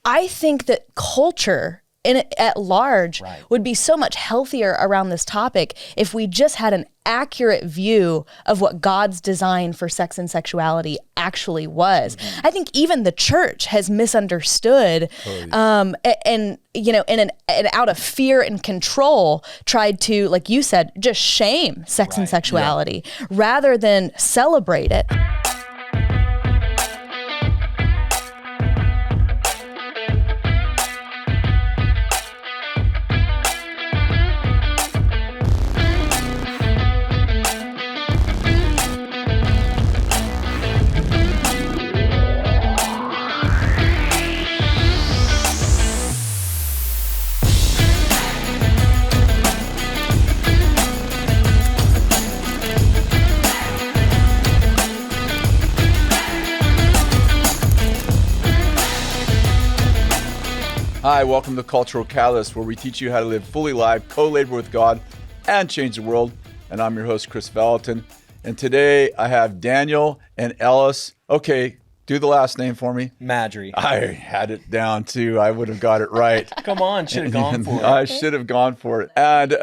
I think that culture at large would be so much healthier around this topic if we just had an accurate view of what God's design for sex and sexuality actually was. I think even the church has misunderstood, and out of fear and control, tried to, like you said, just shame sex and sexuality rather than celebrate it. Hi, welcome to Cultural Catalyst, where we teach you how to live fully live, co-labor with God, and change the world. And I'm your host, Kris Vallotton. And today I have Daniel and Elles. Okay, do the last name for me. Maddry. I had it down too. I would have got it right. Come on, should have gone for it. I should have gone for it. And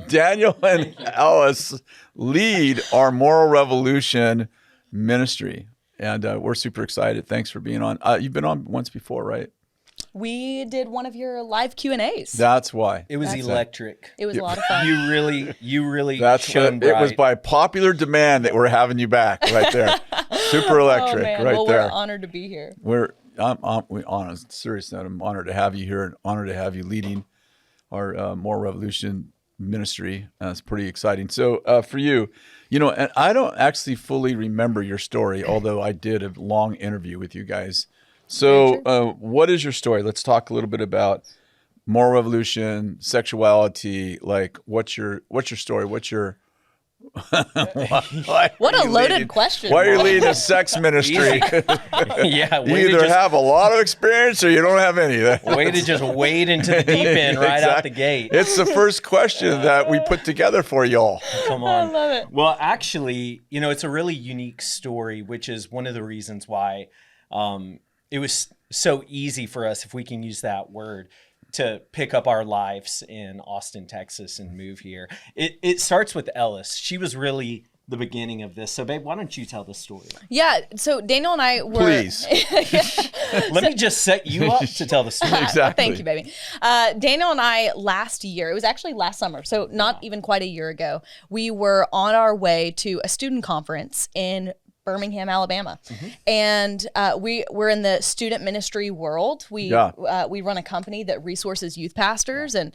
Daniel and Elles lead our Moral Revolution ministry. And we're super excited. Thanks for being on. You've been on once before, right? We did one of your live Q&As. That's why. It was electric. It was a lot of fun. You really That's shone what, bright. it was by popular demand that we're having you back right there. Super electric right there. We're honored to be here. I'm honored. Seriously, I'm honored to have you here and honored to have you leading our Moral Revolution ministry. It's pretty exciting. So for you, and I don't actually fully remember your story, although I did a long interview with you guys. So what is your story? Let's talk a little bit about Moral Revolution, sexuality. Like, what's your story? What's your what a loaded question. Why are you leading a sex ministry? Yeah, you either have a lot of experience or you don't have any. Way to just wade into the deep end right out the gate. It's the first question that we put together for y'all. Come on. I love it. Well, actually, it's a really unique story, which is one of the reasons why it was so easy for us, if we can use that word, to pick up our lives in Austin, Texas and move here. It starts with Elles. She was really the beginning of this. So, babe, why don't you tell the story? Yeah, so Daniel and I were... Please. Let me just set you up to tell the story. Exactly. Thank you, baby. Daniel and I last year, it was actually last summer, so not even quite a year ago, we were on our way to a student conference in Birmingham, Alabama. And we're in the student ministry world. We run a company that resources youth pastors, and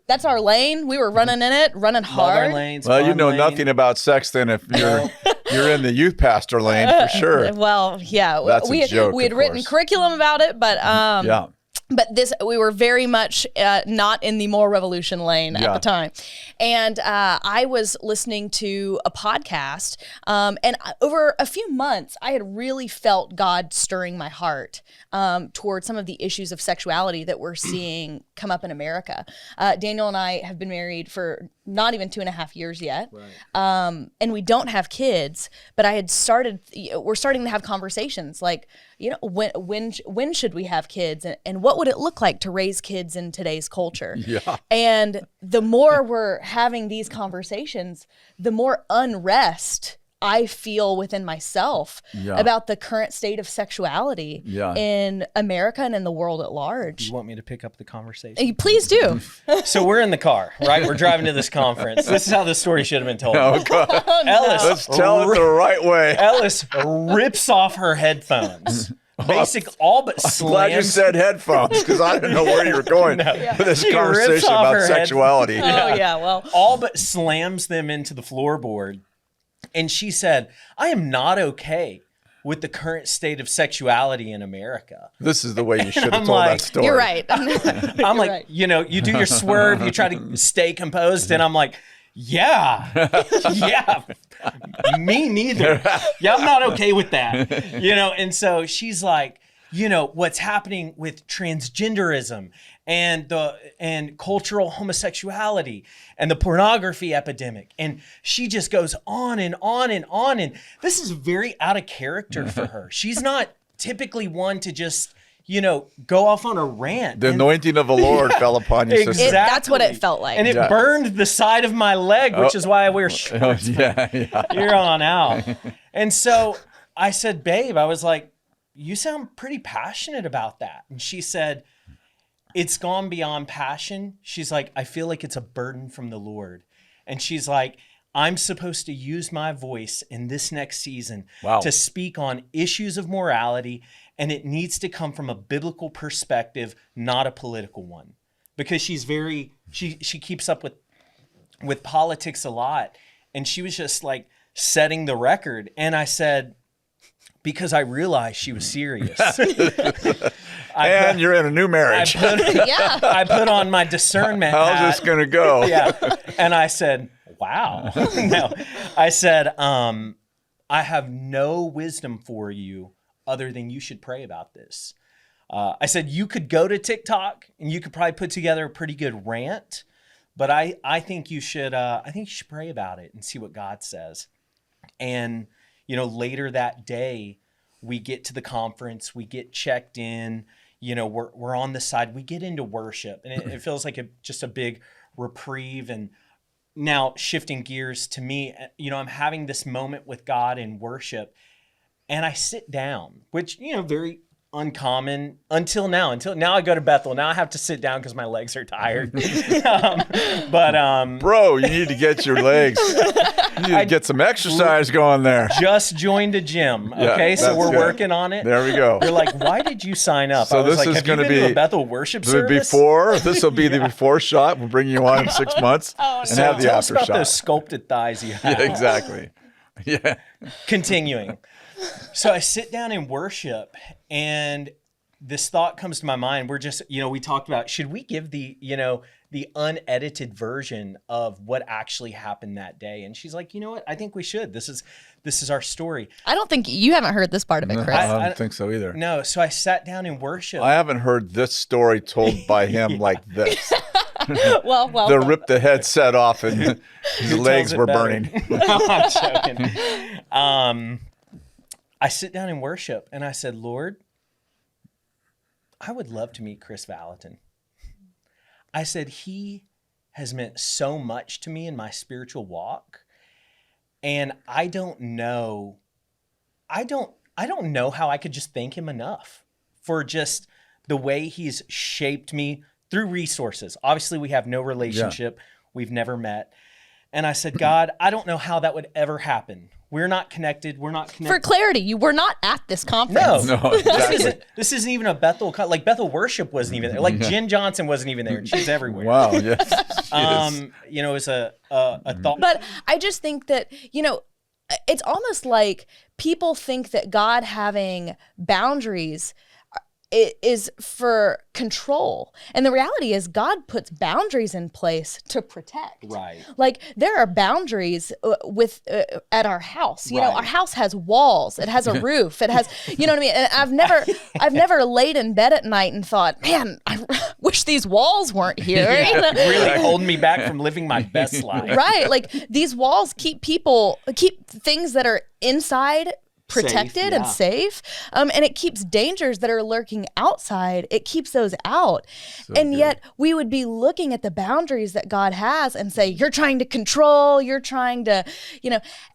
that's our lane. We were running in it, running hard. Lanes, well, you know nothing about sex then if you're in the youth pastor lane for sure. Well, yeah. That's a joke, we had of written course. curriculum about it, but But we were very much not in the Moral Revolution lane at the time. And I was listening to a podcast, and over a few months, I had really felt God stirring my heart towards some of the issues of sexuality that we're seeing come up in America. Daniel and I have been married for not even 2.5 years yet. Right. And we don't have kids, but we're starting to have conversations like, when should we have kids, and what would it look like to raise kids in today's culture? Yeah. And the more we're having these conversations, the more unrest I feel within myself about the current state of sexuality in America and in the world at large. You want me to pick up the conversation? Please do. So we're in the car, right? We're driving to this conference. This is how the story should have been told. Oh, God. Elles, let's tell it the right way. Elles rips off her headphones. All but slams. I'm glad you said headphones because I didn't know where you were going with this conversation about sexuality. All but slams them into the floorboard. And she said, I am not okay with the current state of sexuality in America. This is the way you should have told that story. You're right. I'm like, right. You do your swerve, you try to stay composed, and I'm like, yeah, me neither. Yeah, I'm not okay with that. And so she's like, what's happening with transgenderism and cultural homosexuality and the pornography epidemic. And she just goes on and on and on. And this is very out of character for her. She's not typically one to just go off on a rant. The anointing of the Lord fell upon you, sister. That's what it felt like. And it burned the side of my leg, which is why I wear shorts here on out. And so I said, babe, I was like, you sound pretty passionate about that. And she said, it's gone beyond passion. She's like, I feel like it's a burden from the Lord. And she's like, I'm supposed to use my voice in this next season to speak on issues of morality, and it needs to come from a biblical perspective, not a political one. Because she keeps up with politics a lot, and she was just like setting the record. And I said, because I realized she was serious. You're in a new marriage. I put on my discernment hat. How's this going to go? And I said, wow. No, I said, I have no wisdom for you other than you should pray about this. I said, you could go to TikTok and you could probably put together a pretty good rant, but I think you should pray about it and see what God says. And, later that day, we get to the conference, we get checked in, we're on the side, we get into worship, and it feels like just a big reprieve. And now shifting gears to me, I'm having this moment with God in worship, and I sit down, which, very uncommon until now. Until now I go to Bethel. Now I have to sit down because my legs are tired. Bro, you need to get your legs. You need to get some exercise going there. Just joined a gym. Okay, so we're working on it. There we go. You're like, why did you sign up? So I was this like, is going to be a Bethel worship service? This will be the before shot. We'll bring you on in 6 months and have the tell after us about shot. those sculpted thighs you have. Yeah, exactly. Yeah. Continuing. So I sit down in worship, and this thought comes to my mind. We're just, we talked about, should we give the unedited version of what actually happened that day? And she's like, you know what? I think we should. This is our story. I don't think you haven't heard this part of it, Kris. I don't think so either. No. So I sat down in worship. I haven't heard this story told by him like this. well, they ripped the headset off and his legs were burning. No, I'm joking. I sit down in worship and I said, Lord, I would love to meet Kris Vallotton. I said, he has meant so much to me in my spiritual walk. And I don't know how I could just thank him enough for just the way he's shaped me through resources. Obviously, we have no relationship. We've never met. And I said, God, I don't know how that would ever happen. We're not connected. For clarity, you were not at this conference. No, exactly. This isn't even a Bethel. Like Bethel worship wasn't even there. Like Jen Johnson wasn't even there, and she's everywhere. Wow. Yes. It was a thought. But I just think that it's almost like people think that God having boundaries is for control. And the reality is God puts boundaries in place to protect. Right. Like there are boundaries at our house. You know, our house has walls. It has a roof. It has, you know what I mean? And I've never laid in bed at night and thought, man, I wish these walls weren't here. Really holding me back from living my best life. Right. Like these walls keep things that are inside protected and safe. And it keeps dangers that are lurking outside. It keeps those out. Yet we would be looking at the boundaries that God has and say, you're trying to control, you're trying to,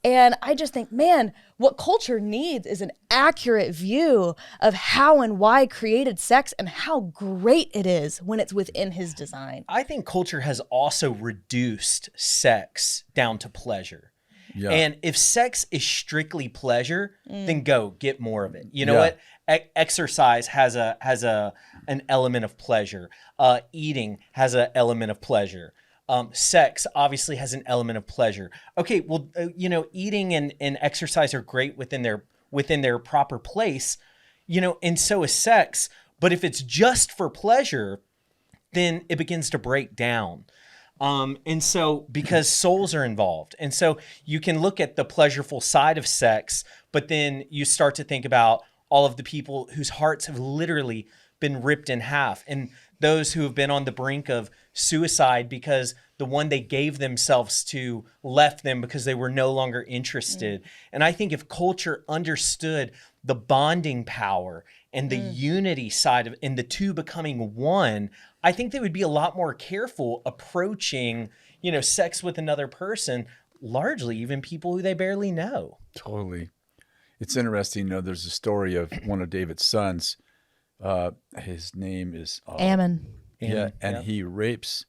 and I just think, man, what culture needs is an accurate view of how and why created sex and how great it is when it's within his design. I think culture has also reduced sex down to pleasure. Yeah. And if sex is strictly pleasure, then go get more of it. You know what? Exercise has an element of pleasure. Eating has an element of pleasure. Sex obviously has an element of pleasure. Okay, well, eating and exercise are great within their proper place, and so is sex. But if it's just for pleasure, then it begins to break down. And so because souls are involved. And so you can look at the pleasureful side of sex, but then you start to think about all of the people whose hearts have literally been ripped in half, and those who have been on the brink of suicide because the one they gave themselves to left them because they were no longer interested. And I think if culture understood the bonding power and the unity side of, and the two becoming one, I think they would be a lot more careful approaching, sex with another person, largely even people who they barely know. Totally. It's interesting, there's a story of one of David's sons. His name is Amnon. Yeah, and he rapes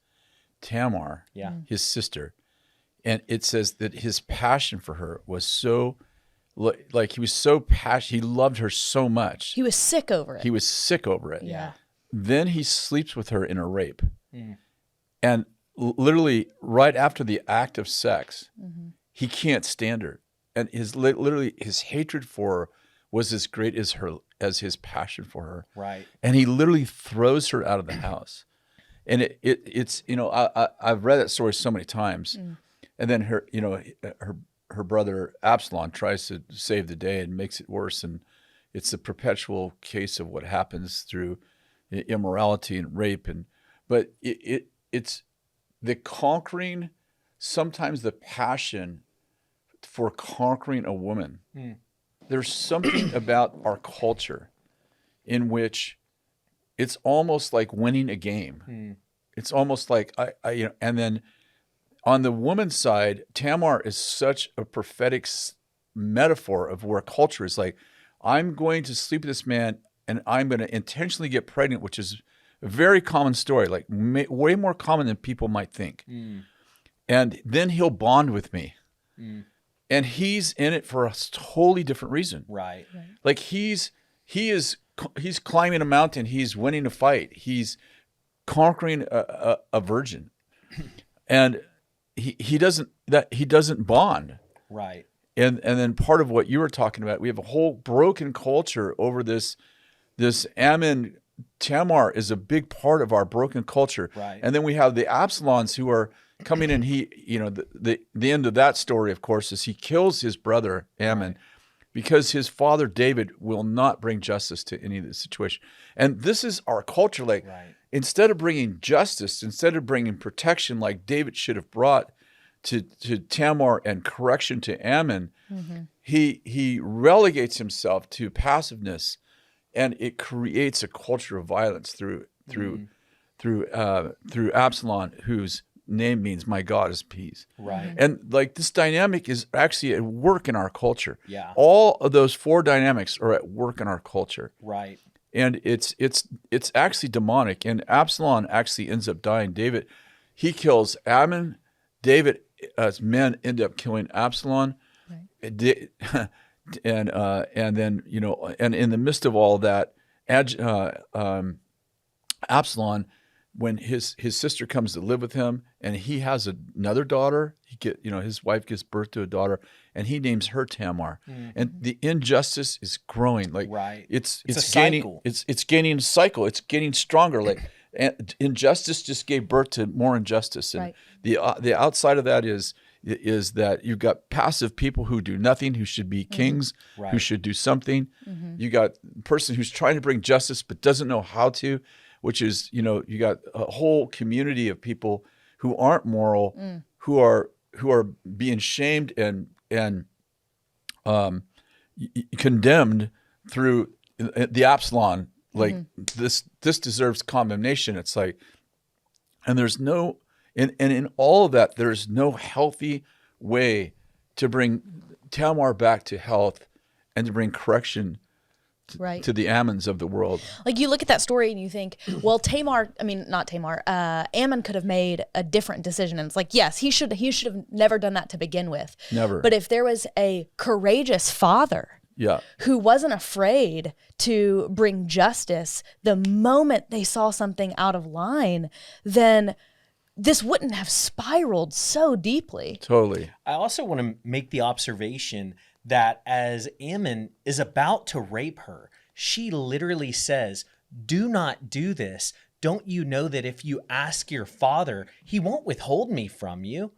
Tamar, his sister. And it says that his passion for her was so, like he was so passionate. He loved her so much. He was sick over it. He was sick over it. Yeah. Then he sleeps with her in a rape. And literally right after the act of sex, he can't stand her. And his hatred for her was as great as his passion for her. Right. And he literally throws her out of the house. And it's I've read that story so many times. And then her brother Absalom tries to save the day and makes it worse. And it's a perpetual case of what happens through immorality and rape. But it's the conquering, sometimes the passion for conquering a woman. There's something about our culture in which it's almost like winning a game. It's almost like and then on the woman's side, Tamar is such a prophetic metaphor of where culture is like, I'm going to sleep with this man and I'm going to intentionally get pregnant, which is a very common story, like way more common than people might think. And then he'll bond with me. And he's in it for a totally different reason. Right. Like he's climbing a mountain. He's winning a fight. He's conquering a virgin, and he doesn't bond. Right. And then part of what you were talking about, we have a whole broken culture over this Amnon. Tamar is a big part of our broken culture. Right. And then we have the Absaloms who are coming in. The end of that story, of course, is he kills his brother Amnon because his father David will not bring justice to any of the situation. And this is our culture. Like instead of bringing justice, instead of bringing protection like David should have brought to Tamar and correction to Amnon, he relegates himself to passiveness, and it creates a culture of violence through Absalom, whose name means my God is peace. Right. And like this dynamic is actually at work in our culture. Yeah. All of those four dynamics are at work in our culture. Right. And it's actually demonic. And Absalom actually ends up dying. David, he kills Amnon. David's men end up killing Absalom. Right. And then, and in the midst of all that, Absalom, when his sister comes to live with him, and he has another daughter, his wife gives birth to a daughter, and he names her Tamar. And the injustice is growing. Like it's a gaining, cycle. It's gaining a cycle. It's getting stronger. Like injustice just gave birth to more injustice, and the outside of that is that you've got passive people who do nothing, who should be kings, who should do something. You got a person who's trying to bring justice but doesn't know how to, which is, you got a whole community of people who aren't moral, who are being shamed and condemned through the Absalom. Like this deserves condemnation. It's like, and there's no, and in all of that, there's no healthy way to bring Tamar back to health and to bring correction to the Ammons of the world. Like you look at that story and you think, well, Ammon could have made a different decision. And it's like, yes, he should have never done that to begin with. Never. But if there was a courageous father who wasn't afraid to bring justice the moment they saw something out of line, then this wouldn't have spiraled so deeply. Totally. I also want to make the observation that as Amnon is about to rape her, she literally says, "Do not do this. Don't you know that if you ask your father, he won't withhold me from you?"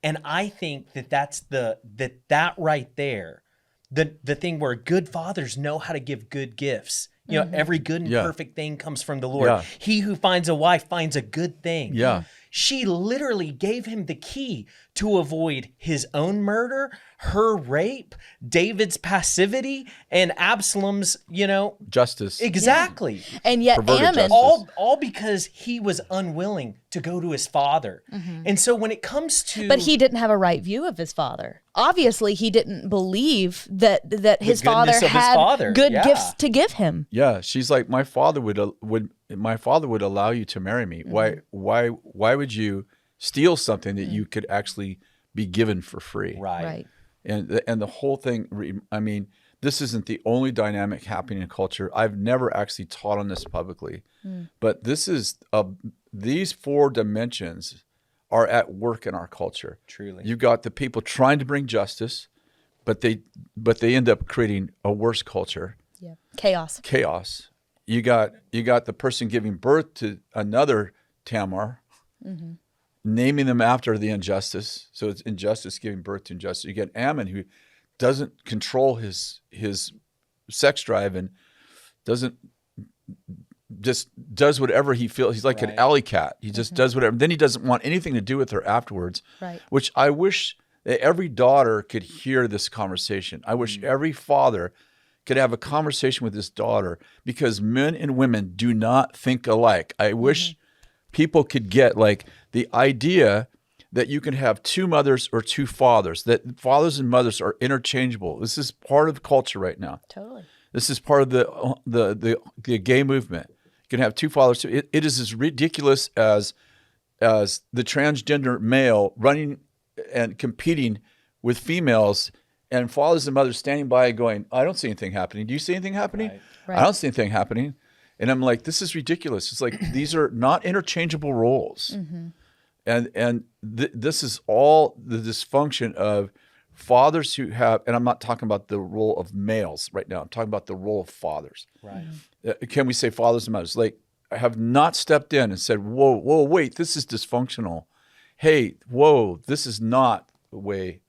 And I think that's that right there, the thing where good fathers know how to give good gifts. Every good and perfect thing comes from the Lord. He who finds a wife finds a good thing. Yeah. She literally gave him the key to avoid his own murder, her rape, David's passivity, and Absalom's, justice. Exactly. Yeah. And yet Amnon, all because he was unwilling to go to his father. And so when it comes to... But he didn't have a right view of his father. Obviously, he didn't believe that his father had good gifts to give him. Yeah, she's like, my father would allow you to marry me. Why would you steal something that you could actually be given for free? Right. And the whole thing, I mean, this isn't the only dynamic happening in culture. I've never actually taught on this publicly, but this is these 4 dimensions are at work in our culture. Truly. You've got the people trying to bring justice, but they end up creating a worse culture. Yeah. Chaos. You got the person giving birth to another Tamar, naming them after the injustice. So it's injustice giving birth to injustice. You get Amnon, who doesn't control his sex drive and just does whatever he feels. He's like an alley cat. He just does whatever. Then he doesn't want anything to do with her afterwards. Right. Which I wish that every daughter could hear this conversation. I wish every father could have a conversation with his daughter, because men and women do not think alike. I wish people could get like the idea that you can have 2 mothers or 2 fathers, that fathers and mothers are interchangeable. This is part of culture right now. Totally. This is part of the gay movement. You can have 2 fathers. It is as ridiculous as the transgender male running and competing with females, and fathers and mothers standing by going, I don't see anything happening. Do you see anything happening? Right. I don't see anything happening. And I'm like, this is ridiculous. It's like, these are not interchangeable roles. And this is all the dysfunction of fathers who have, and I'm not talking about the role of males right now. I'm talking about the role of fathers. Right. Can we say fathers and mothers? Like, have not stepped in and said, whoa, wait, this is dysfunctional. Hey, whoa, this is not the way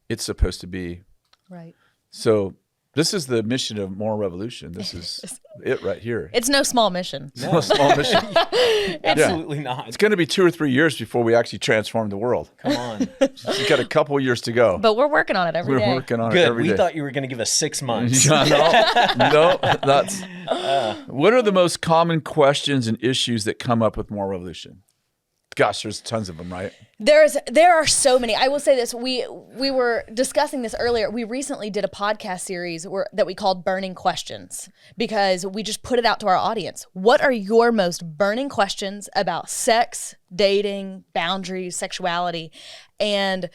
it's supposed to be. Right. So this is the mission of Moral Revolution. This is it right here. It's no small mission. It's no small mission. Absolutely not. It's going to be 2 or 3 years before we actually transform the world. Come on. We've got a couple of years to go. But we're working on it every day. We're working on Good. it every day. We thought you were going to give us 6 months. No, that's... What are the most common questions and issues that come up with Moral Revolution? Gosh, there's tons of them, right? There are so many. I will say this. We were discussing this earlier. We recently did a podcast series that we called Burning Questions, because we just put it out to our audience. What are your most burning questions about sex, dating, boundaries, sexuality? And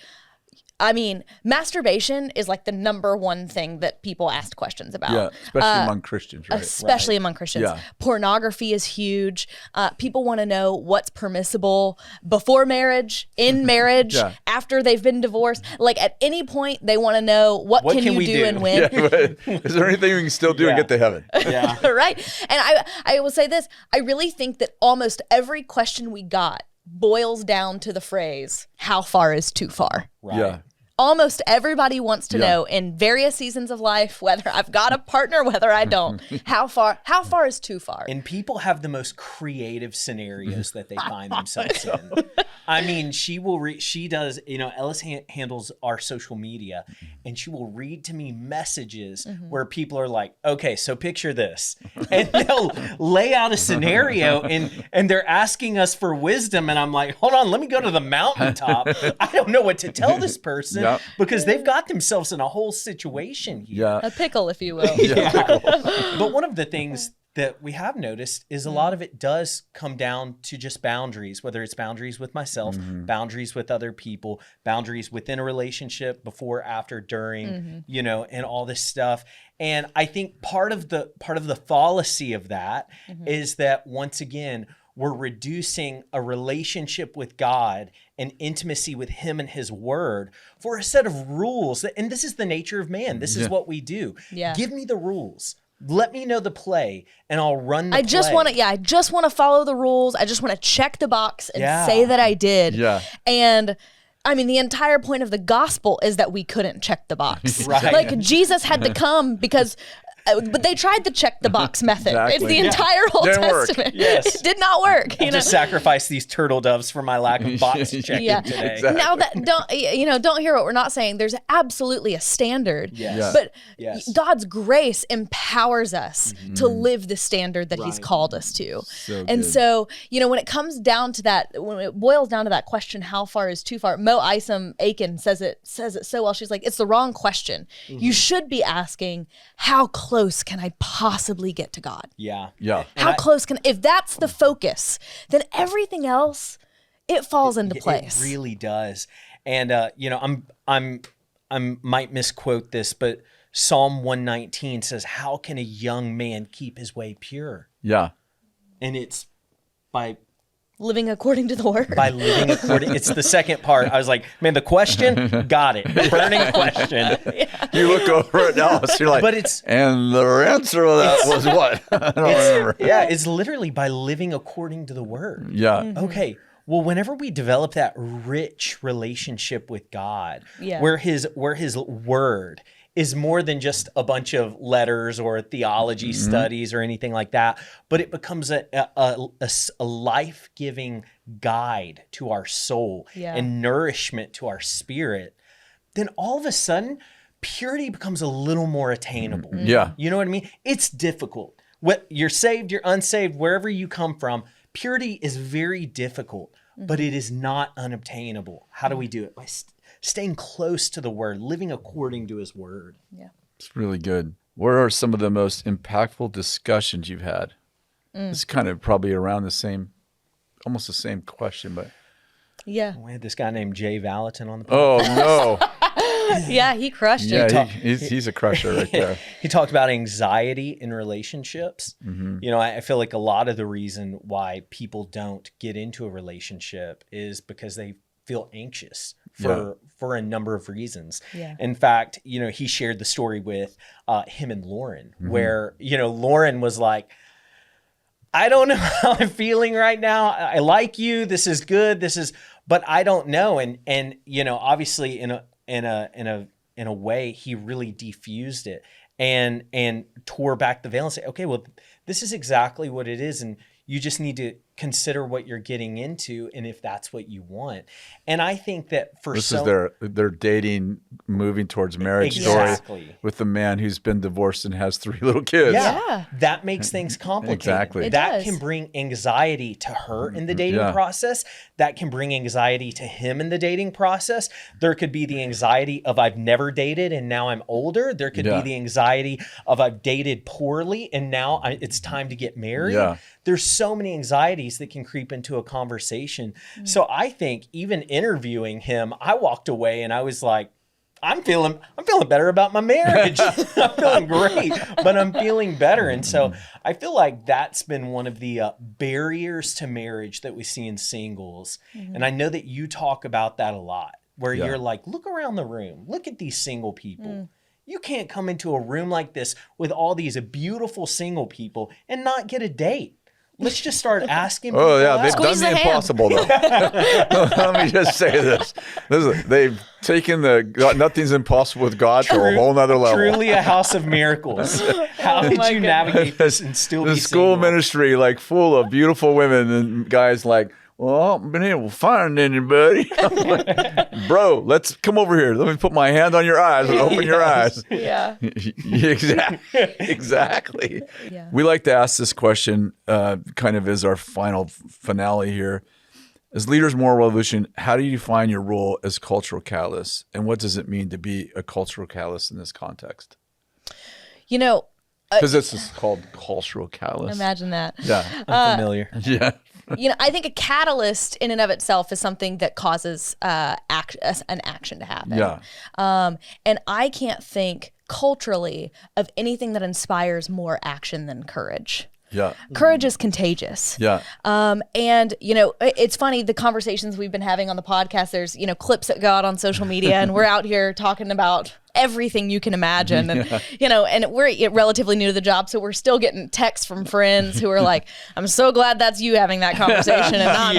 I mean, masturbation is like the number one thing that people ask questions about. Yeah, especially among Christians, right? Especially among Christians. Yeah. Pornography is huge. People want to know what's permissible before marriage, in marriage, after they've been divorced. Like at any point, they want to know what can you do and when. Yeah, is there anything we can still do and get to heaven? Yeah. Right. And I will say this. I really think that almost every question we got boils down to the phrase, how far is too far? Right. Yeah. Almost everybody wants to know in various seasons of life, whether I've got a partner, whether I don't, how far is too far? And people have the most creative scenarios that they find themselves in. I mean, she does, Ellis handles our social media, and she will read to me messages where people are like, okay, so picture this. And they'll lay out a scenario and they're asking us for wisdom. And I'm like, hold on, let me go to the mountaintop. I don't know what to tell this person. Yep. Because they've got themselves in a whole situation here. Yeah. A pickle, if you will. But one of the things that we have noticed is a lot of it does come down to just boundaries, whether it's boundaries with myself, boundaries with other people, boundaries within a relationship, before, after, during, and all this stuff. And I think part of the fallacy of that is that, once again, we're reducing a relationship with God and intimacy with Him and His Word for a set of rules. And this is the nature of man. This is what we do. Yeah. Give me the rules. Let me know the play, and I'll run the play. I just want to follow the rules. I just want to check the box and say that I did. Yeah. And I mean, the entire point of the gospel is that we couldn't check the box. Right. Like Jesus had to come because but they tried the check the box method. Exactly. It's the entire Old Didn't work. Testament. Yes. It did not work. I just sacrificed these turtle doves for my lack of box checking today. Exactly. Now that don't hear what we're not saying. There's absolutely a standard, Yes. but Yes. God's grace empowers us to live the standard that He's Right. called us to. So And good. so, when it comes down to that, when it boils down to that question, how far is too far? Mo Isom Aiken says it so well. She's like, it's the wrong question. You should be asking, how close can I possibly get to God? Yeah. Yeah. How close can, if that's the focus, then everything else, it falls into place. It really does. And I might misquote this, but Psalm 119 says, "How can a young man keep his way pure?" Yeah. And it's by Living according to the word. living according. It's the second part. I was like, man, the question, got it. Burning question. You look over it now, so you're like, But it's- and the answer to that was what? I don't remember. Yeah, it's literally by living according to the word. Yeah. Okay. Well, whenever we develop that rich relationship with God, Yeah. where his word is more than just a bunch of letters or theology studies or anything like that, but it becomes a life-giving guide to our soul and nourishment to our spirit, then all of a sudden, purity becomes a little more attainable. Yeah. You know what I mean? It's difficult. What you're saved, you're unsaved, wherever you come from, purity is very difficult, but it is not unobtainable. How do we do it? By staying close to the word, living according to his word. Yeah. It's really good. What are some of the most impactful discussions you've had? It's kind of probably around almost the same question, but. Yeah. We had this guy named Jay Vallotton on the podcast. Oh, no. Yeah, he crushed it. Yeah, he's a crusher right there. He talked about anxiety in relationships. I feel like a lot of the reason why people don't get into a relationship is because they feel anxious for a number of reasons. Yeah. In fact, he shared the story with him and Lauren, where, Lauren was like, I don't know how I'm feeling right now. I like you. This is good. But I don't know. And obviously in a way, he really defused it and tore back the veil and say, okay, well, this is exactly what it is. And you just need to consider what you're getting into and if that's what you want. And I think that This is their dating, moving towards marriage story with the man who's been divorced and has 3 little kids. Yeah. That makes things complicated. Exactly. That can bring anxiety to her in the dating process. That can bring anxiety to him in the dating process. There could be the anxiety of I've never dated and now I'm older. There could be the anxiety of I've dated poorly and now it's time to get married. Yeah. There's so many anxieties that can creep into a conversation. So I think even interviewing him, I walked away and I was like, I'm feeling better about my marriage. I'm feeling great, but I'm feeling better. And so I feel like that's been one of the barriers to marriage that we see in singles. And I know that you talk about that a lot, where you're like, look around the room, look at these single people. You can't come into a room like this with all these beautiful single people and not get a date. Let's just start asking people. Oh, yeah. They've Squeeze done the the hand. impossible, though. Let me just say this. They've taken nothing's impossible with God to a whole nother level. Truly a house of miracles. How did you navigate this and still be the school single? ministry, like, full of beautiful women and guys like, well, I haven't been able to find anybody. I'm like, bro, let's come over here. Let me put my hand on your eyes and open your eyes. Yeah. Exactly. Yeah. We like to ask this question kind of as our final finale here. As leaders of moral revolution, how do you define your role as cultural catalyst? And what does it mean to be a cultural catalyst in this context? Because this is called cultural catalyst. Imagine that. Yeah. I'm familiar. Yeah. I think a catalyst in and of itself is something that causes an action to happen. Yeah. And I can't think culturally of anything that inspires more action than courage. Yeah. Courage is contagious. Yeah. And, it's funny, the conversations we've been having on the podcast, there's, clips that go out on social media and we're out here talking about everything you can imagine. And, and we're relatively new to the job. So we're still getting texts from friends who are like, I'm so glad that's you having that conversation and not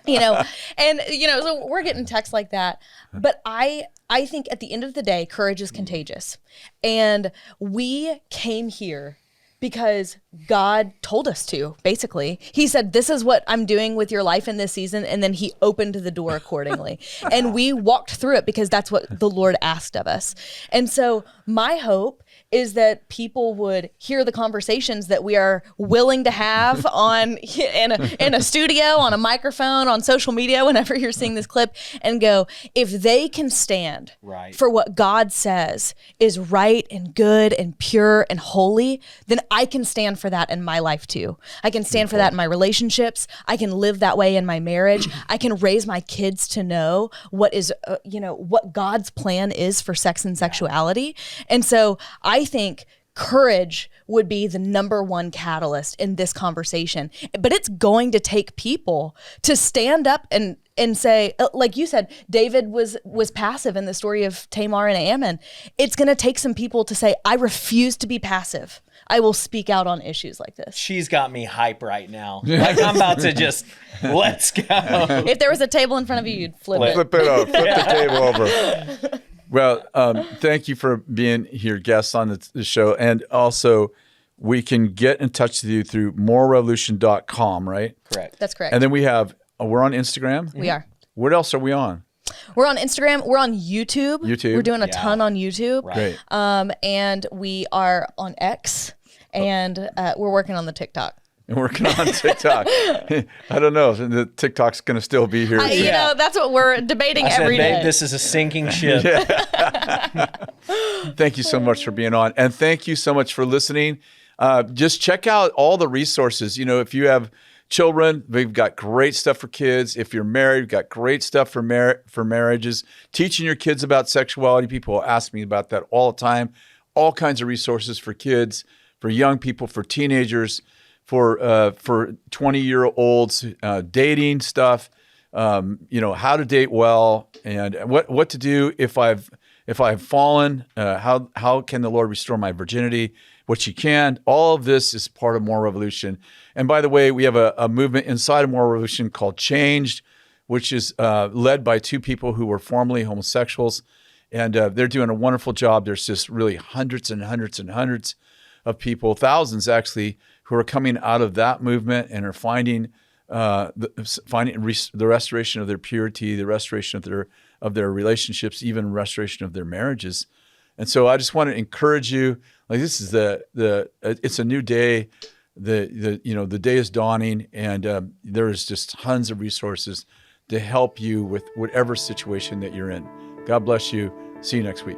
me, so we're getting texts like that. But I think at the end of the day, courage is contagious. And we came here because God told us to, basically. He said, this is what I'm doing with your life in this season. And then he opened the door accordingly. And we walked through it because that's what the Lord asked of us. And so my hope is that people would hear the conversations that we are willing to have in a studio, on a microphone, on social media, whenever you're seeing this clip, and go, if they can stand for what God says is right and good and pure and holy, then I can stand for that in my life too. I can stand for that in my relationships. I can live that way in my marriage. I can raise my kids to know what is, what God's plan is for sex and sexuality. And so I think courage would be the number one catalyst in this conversation. But it's going to take people to stand up and say, like you said, David was passive in the story of Tamar and Amnon. It's going to take some people to say, I refuse to be passive. I will speak out on issues like this. She's got me hype right now. Like I'm about to just, let's go. If there was a table in front of you, you'd flip it. Flip it up. Flip the table over. Well, thank you for being here, guests on the show. And also, we can get in touch with you through morerevolution.com, right? Correct. That's correct. And then we're on Instagram? We are. What else are we on? We're on Instagram. We're on YouTube. YouTube. We're doing a ton on YouTube. Right. And we are on X, and we're working on the TikTok. And working on TikTok. I don't know. The TikTok's going to still be here. That's what we're debating every day. This is a sinking ship. Thank you so much for being on. And thank you so much for listening. Just check out all the resources. If you have children, we've got great stuff for kids. If you're married, we've got great stuff for marriages. Teaching your kids about sexuality. People ask me about that all the time. All kinds of resources for kids, for young people, for teenagers, for 20-year-olds, dating stuff, how to date well, and what to do if I've fallen, how can the Lord restore my virginity, which He can. All of this is part of More Revolution. And by the way, we have a movement inside of More Revolution called Changed, which is led by two people who were formerly homosexuals, and they're doing a wonderful job. There's just really hundreds and hundreds and hundreds of people, thousands actually, who are coming out of that movement and are finding the restoration of their purity, the restoration of their relationships, even restoration of their marriages. And so I just want to encourage you. Like, this is it's a new day. The day is dawning, and there is just tons of resources to help you with whatever situation that you're in. God bless you. See you next week.